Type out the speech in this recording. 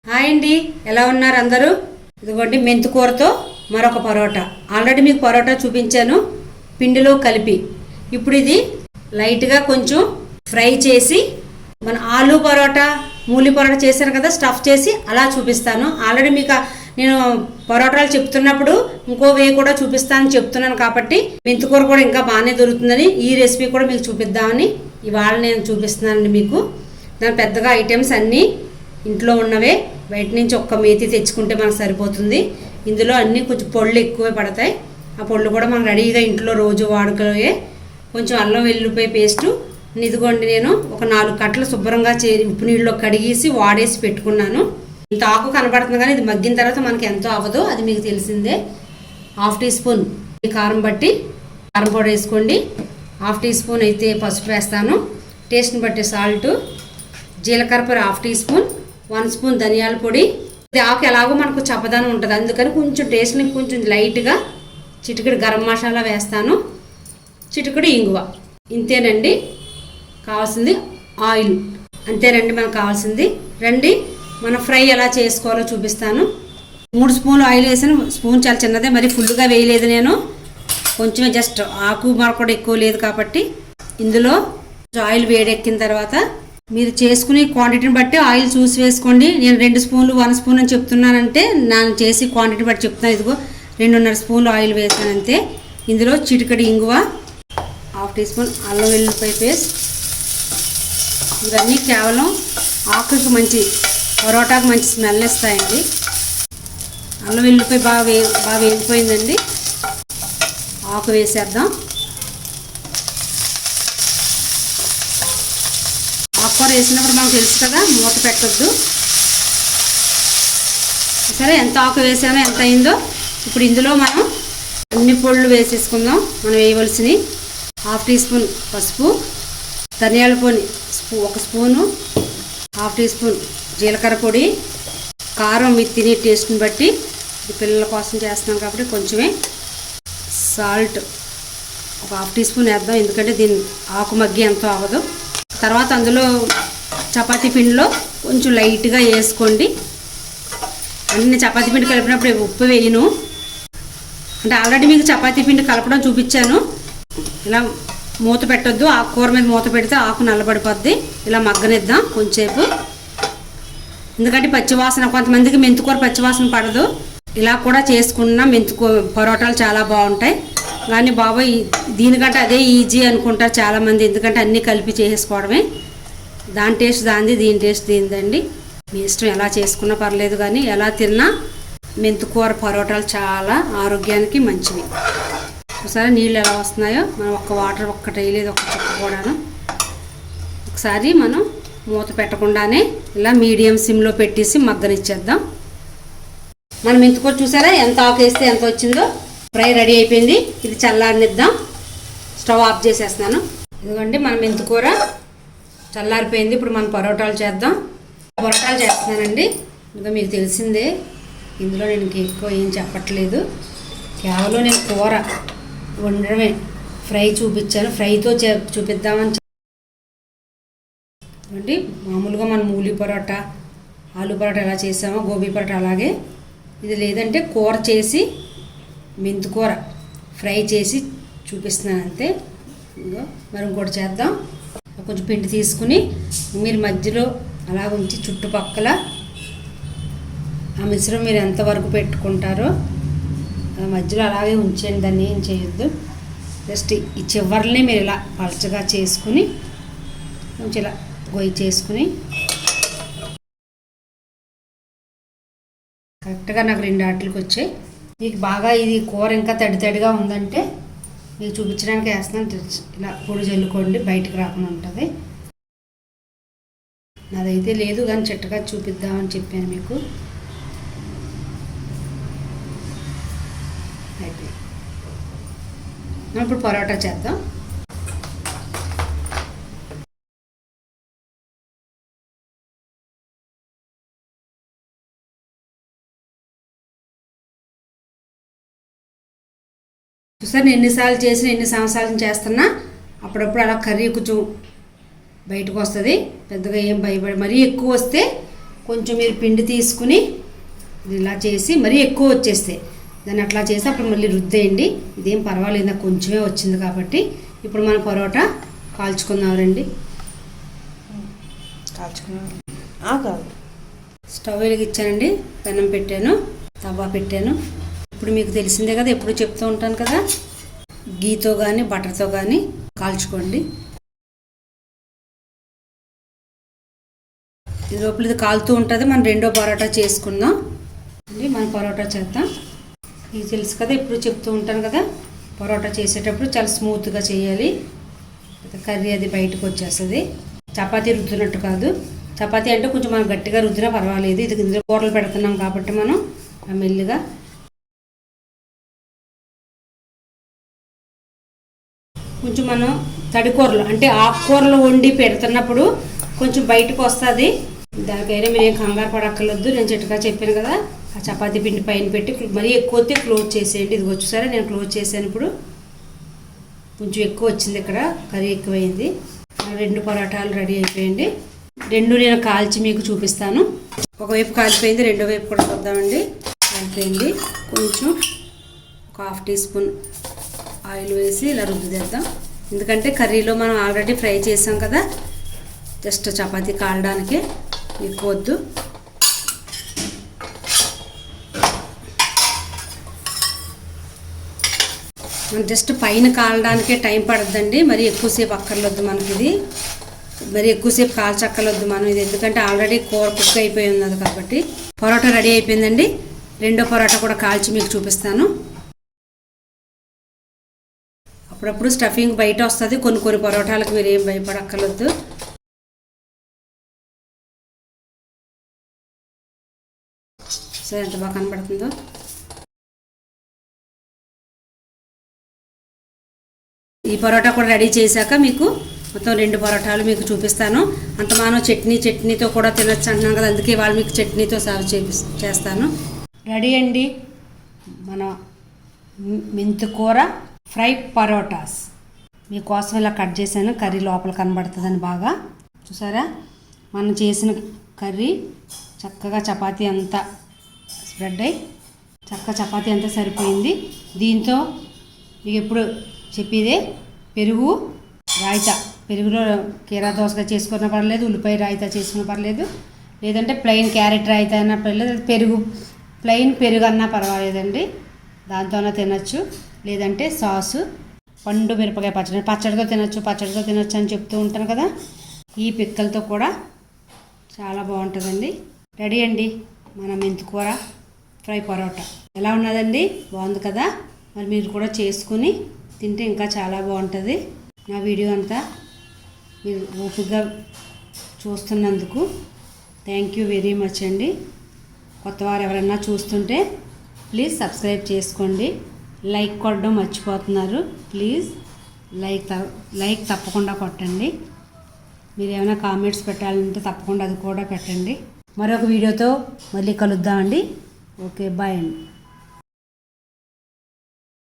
Hi అండి, ఎలా ఉన్నారు అందరూ? ఇదిగోండి మెంతికూరతో మరొక పరోటా. ఆల్రెడీ మీకు పరోటా చూపించాను పిండిలో కలిపి. ఇప్పుడు ఇది లైట్గా కొంచెం ఫ్రై చేసి మన ఆలు పరోటా, మూలి పరోటా చేశాను కదా, స్టఫ్ చేసి అలా చూపిస్తాను. ఆల్రెడీ మీకు నేను పరోటాలు చెప్తున్నప్పుడు ఇంకో వే కూడా చూపిస్తానని చెప్తున్నాను కాబట్టి మెంతికూర కూడా ఇంకా బాగానే దొరుకుతుందని ఈ రెసిపీ కూడా మీకు చూపిద్దామని ఇవాళ నేను చూపిస్తున్నానండి మీకు. దాని పెద్దగా ఐటమ్స్ అన్నీ ఇంట్లో ఉన్నవే, బయట నుంచి ఒక్క మేతి తెచ్చుకుంటే మనకు సరిపోతుంది. ఇందులో అన్నీ కొంచెం పొళ్ళు ఎక్కువే పడతాయి. ఆ పొళ్ళు కూడా మనం రెడీగా ఇంట్లో రోజు వాడుకోయే. కొంచెం అల్లం వెల్లుల్లిపాయ పేస్టు ఇదిగోండి, నేను ఒక 4 కట్టలు శుభ్రంగా ఉప్పు నీళ్ళలో కడిగేసి వాడేసి పెట్టుకున్నాను. ఇంత ఆకు కనబడుతుంది కానీ ఇది మగ్గిన తర్వాత మనకి ఎంతో అవ్వదు, అది మీకు తెలిసిందే. 1/2 టీ స్పూన్ కారం బట్టి కారం పౌడర్ వేసుకోండి. 1/2 టీ స్పూన్ అయితే పసుపు వేస్తాను, టేస్ట్ని బట్టి సాల్ట్, జీలకర్ర పొడి 1/2 టీ స్పూన్, 1 స్పూన్ ధనియాల పొడి. ఇది ఆకు ఎలాగో మనకు చప్పదనం ఉంటుంది, అందుకని కొంచెం టేస్ట్ని కొంచెం లైట్గా చిటికెడు గరం మసాలా వేస్తాను, చిటికెడు ఇంగువ. ఇంతేనండి కావాల్సింది. ఆయిల్ అంతేనండి మనకు కావాల్సింది. రండి మనం ఫ్రై ఎలా చేసుకోవాలో చూపిస్తాను. 3 స్పూన్లు ఆయిల్ వేసాను. స్పూన్ చాలా చిన్నదే, మరి ఫుల్గా వేయలేదు నేను, కొంచెమే జస్ట్ ఆకు మరొకటి ఎక్కువ లేదు కాబట్టి. ఇందులో ఆయిల్ వేడెక్కిన తర్వాత మీరు చేసుకునే క్వాంటిటీని బట్టి ఆయిల్ చూసి వేసుకోండి. నేను 2 స్పూన్లు 1 స్పూన్ అని చెప్తున్నానంటే నేను చేసి క్వాంటిటీ బట్టి చెప్తున్నాను. ఇదిగో 2.5 స్పూన్లు ఆయిల్ వేసాను అంతే. ఇందులో చిటికెడు ఇంగువ, 1/2 టీ స్పూన్ అల్లం వెల్లుల్లిపాయ పేస్ట్. ఇవన్నీ కేవలం ఆకుకి మంచి పరోటాకు మంచి స్మెల్ ఇస్తాయండి. అల్లం వెల్లుల్లిపాయ బాగా వేగిపోయిందండి. ఆకు వేసేద్దాం. ఆకుకూర వేసినప్పుడు మనకు తెలుసు కదా, మూత పెట్టొద్దు. సరే, ఎంత ఆకు వేసానో ఎంత అయిందో. ఇప్పుడు ఇందులో మనం అన్ని పొళ్ళు వేసేసుకుందాం. మనం వేయవలసినవి 1/2 టీ స్పూన్ పసుపు, ధనియాల పొడి 1 స్పూను, 1/2 టీ స్పూన్ జీలకర్ర పొడి, కారం మీరు తినే టేస్ట్ని బట్టి, ఇది పిల్లల కోసం చేస్తున్నాం కాబట్టి కొంచెమే, సాల్ట్ ఒక 1/2 టీ స్పూన్ వేద్దాం, ఎందుకంటే దీని ఆకు మగ్గి ఎంతో అవ్వదు. తర్వాత అందులో చపాతీ పిండిలో కొంచెం లైట్గా వేసుకోండి. అన్ని చపాతీ పిండి కలిపినప్పుడు ఉప్పు వేయను, అంటే ఆల్రెడీ మీకు చపాతీ పిండి కలపడం చూపించాను. ఇలా మూత పెట్టొద్దు, ఆకు కూర మీద మూత పెడితే ఆకు నల్లబడిపోద్ది. ఇలా మగ్గనిద్దాం కొంచెంసేపు, ఎందుకంటే పచ్చివాసన, కొంతమందికి మెంతికూర పచ్చివాసన పడదు. ఇలా కూడా చేసుకున్న మెంతికూర పరోటాలు చాలా బాగుంటాయి. కానీ బాబాయ్ దీనికంటే అదే ఈజీ అనుకుంటారు చాలామంది, ఎందుకంటే అన్నీ కలిపి చేసుకోవడమే. దాని టేస్ట్ దానిది, దీని టేస్ట్ దీనిదండి. మీ ఇష్టం, ఎలా చేసుకున్నా పర్లేదు, కానీ ఎలా తిన్నా మెంతికూర పరోటాలు చాలా ఆరోగ్యానికి మంచివి. ఒకసారి నీళ్ళు ఎలా వస్తున్నాయో, మనం వాటర్ ఒక్కటి వేయలేదు, ఒక్క చుక్క కూడాను. ఒకసారి మనం మూత పెట్టకుండానే ఇలా మీడియం సిమ్లో పెట్టేసి మగ్గనిచ్చేద్దాం. మనం మెంతికూర చూసారా ఎంత ఆకు వేస్తే ఎంత వచ్చిందో. ఫ్రై రెడీ అయిపోయింది. ఇది చల్లారనిద్దాం. స్టవ్ ఆఫ్ చేసేస్తున్నాను. ఇదిగోండి మన మెంతికూర చల్లారిపోయింది. ఇప్పుడు మనం పరోటాలు చేద్దాం. పరోటాలు చేస్తున్నానండి. ఇంకా మీకు తెలిసిందే, ఇందులో నేను ఎక్కువ ఏం చెప్పట్లేదు, కేవలం నేను కూర వండడమే. ఫ్రై చూపించాను, ఫ్రైతో చూపిద్దామని అండి. మామూలుగా మనం మూలి పరోటా, ఆలు పరోటా ఎలా చేసామో, గోబీ పరోటా అలాగే ఇది. లేదంటే కూర చేసి మెంతికూర ఫ్రై చేసి చూపిస్తున్నాను అంతే. ఇంకో మరి ఇంకోటి చేద్దాం. కొంచెం పిండి తీసుకుని మీరు మధ్యలో అలా ఉంచి చుట్టుపక్కల ఆ మిశ్రమం మీరు ఎంతవరకు పెట్టుకుంటారో మధ్యలో అలాగే ఉంచండి, దాన్ని ఏం చేయొద్దు. జస్ట్ ఈ చివర్ని మీరు ఇలా పలచగా చేసుకుని కొంచెం ఇలా గొయ్యి చేసుకుని, కరెక్ట్గా నాకు 2 ఆటలకు వచ్చాయి. మీకు బాగా ఇది కూర ఇంకా తడిగా ఉందంటే మీకు చూపించడానికి వేస్తున్నాను. ఇలా పొడి చల్లుకోండి, బయటకు రాకుండా ఉంటుంది. నాదైతే లేదు, కానీ చెట్టుగా చూపిద్దామని చెప్పాను మీకు. అయితే మనం ఇప్పుడు పరోటా చేద్దాం. చూసారు, నేను ఎన్నిసార్లు చేసిన, ఎన్ని సంవత్సరాలు చేస్తున్నా అప్పుడప్పుడు అలా కర్రీ కొంచెం బయటకు వస్తుంది. పెద్దగా ఏం భయపడి, మరీ ఎక్కువ వస్తే కొంచెం మీరు పిండి తీసుకుని ఇలా చేసి మరీ ఎక్కువ వచ్చేస్తే దాన్ని అట్లా చేసి అప్పుడు మళ్ళీ రుద్దేయండి. ఇదేం పర్వాలేదు, నాకు కొంచెమే వచ్చింది కాబట్టి. ఇప్పుడు మనం పరోటా కాల్చుకుందాం రండి. స్టవ్ వెలిగించానండి, పెనం పెట్టాను, తవా పెట్టాను. ఇప్పుడు మీకు తెలిసిందే కదా, ఎప్పుడు చెప్తూ ఉంటాను కదా, గీతో కానీ బటర్తో కానీ కాల్చుకోండి. ఈ లోపల ఇది కాలుతూ ఉంటుంది. మనం రెండో పరోటా చేసుకుందాం అండి. మనం పరోటా చేద్దాం. ఇది తెలుసు కదా, ఎప్పుడు చెప్తూ ఉంటాను కదా, పరోటా చేసేటప్పుడు చాలా స్మూత్గా చేయాలి. కర్రీ అది బయటకు వచ్చేస్తుంది. చపాతీ రుద్దునట్టు కాదు. చపాతీ అంటే కొంచెం మనం గట్టిగా రుద్దినా పర్వాలేదు. ఇది ఇందులో కూరలు పెడుతున్నాం కాబట్టి మనం మెల్లిగా కొంచెం మనం తడికూరలు అంటే ఆకుకూరలు వండి పెడుతున్నప్పుడు కొంచెం బయటకు వస్తుంది. దానికైనా మీరు ఏం కంగారు పడక్కర్లేదు. నేను చిట్టుగా చెప్పాను కదా, ఆ చపాతీ పిండి పైన పెట్టి మరీ ఎక్కువ వస్తే క్లోజ్ చేసేయండి. ఇది వచ్చేసరే నేను క్లోజ్ చేశాను. ఇప్పుడు కొంచెం ఎక్కువ వచ్చింది, ఇక్కడ కర్రీ ఎక్కువైంది. 2 పరోటాలు రెడీ అయిపోయింది. 2 నేను కాల్చి మీకు చూపిస్తాను. ఒకవైపు కాలిపోయింది, రెండో వైపు కూడా చూద్దామండి. కాలిపోయింది. కొంచెం ఒక 1/2 టీ స్పూన్ ఆయిల్ వేసి ఇలా రుద్దుదేద్దాం. ఎందుకంటే కర్రీలో మనం ఆల్రెడీ ఫ్రై చేసాం కదా, జస్ట్ చపాతీ కాలడానికి ఎక్కువ వద్దు. మనం జస్ట్ పైన కాలడానికే టైం పడుతుందండి, మరి ఎక్కువసేపు అక్కర్లొద్దు మనకి. ఇది మరి ఎక్కువసేపు కాల్చక్కర్లొద్దు మనం ఇది, ఎందుకంటే ఆల్రెడీ కూర కుక్ అయిపోయి ఉన్నది కాబట్టి. పరోటా రెడీ అయిపోయిందండి. రెండో పరోటా కూడా కాల్చి మీకు చూపిస్తాను. అప్పుడప్పుడు స్టఫింగ్ బయట వస్తుంది. కొన్ని పరోటాలకు మీరు ఏం భయపడక్కర్లొద్దు. సరే, ఎంత బాగా కనబడుతుందో. ఈ పరోటా కూడా రెడీ చేశాక మీకు మొత్తం 2 పరోటాలు మీకు చూపిస్తాను. అంత మనం చట్నీతో కూడా తినచ్చు అంటున్నాం కదా, అందుకే వాళ్ళు మీకు చట్నీతో సర్వ్ చేస్తాను. రెడీ అండి మన మెంతికూర ఫ్రై పరోటాస్. మీకోసం ఇలా కట్ చేశాను. కర్రీ లోపల కనబడుతుందని బాగా చూసారా. మనం చేసిన కర్రీ చక్కగా చపాతీ అంతా స్ప్రెడ్ అయ్యి చపాతీ అంతా సరిపోయింది. దీంతో మీకు ఎప్పుడు చెప్పేదే పెరుగు రాయితా. పెరుగులో కీరా దోసగా చేసుకున్నా పర్లేదు, ఉల్లిపాయ రాయితా చేసుకున్నా పర్లేదు, లేదంటే ప్లెయిన్ క్యారెట్ రాయితా అయినా పర్లేదు, ప్లెయిన్ పెరుగు అన్నా పర్వాలేదండి, దాంతోనే తినచ్చు. లేదంటే సాసు, పండు మిరపకాయ పచ్చడితో తినచ్చు అని చెప్తూ ఉంటాను కదా, ఈ పిక్కలతో కూడా చాలా బాగుంటుందండి. రెడీ అండి మన మెంతికూర ఫ్రై పరోటా. ఎలా ఉన్నదండి, బాగుంది కదా. మరి మీరు కూడా చేసుకుని తింటే ఇంకా చాలా బాగుంటుంది. నా వీడియో అంతా మీరు ఓపికగా చూస్తున్నందుకు థ్యాంక్ యూ వెరీ మచ్ అండి. కొత్తవారు ఎవరన్నా చూస్తుంటే ప్లీజ్ సబ్స్క్రైబ్ చేసుకోండి. లైక్ కొట్టడం మర్చిపోతున్నారు. ప్లీజ్ లైక్ తప్పకుండా కొట్టండి. మీరు ఏమైనా కామెంట్స్ పెట్టాలంటే తప్పకుండా అది కూడా పెట్టండి. మరొక వీడియోతో మళ్ళీ కలుద్దామండి. ఓకే, బాయ్ అండి.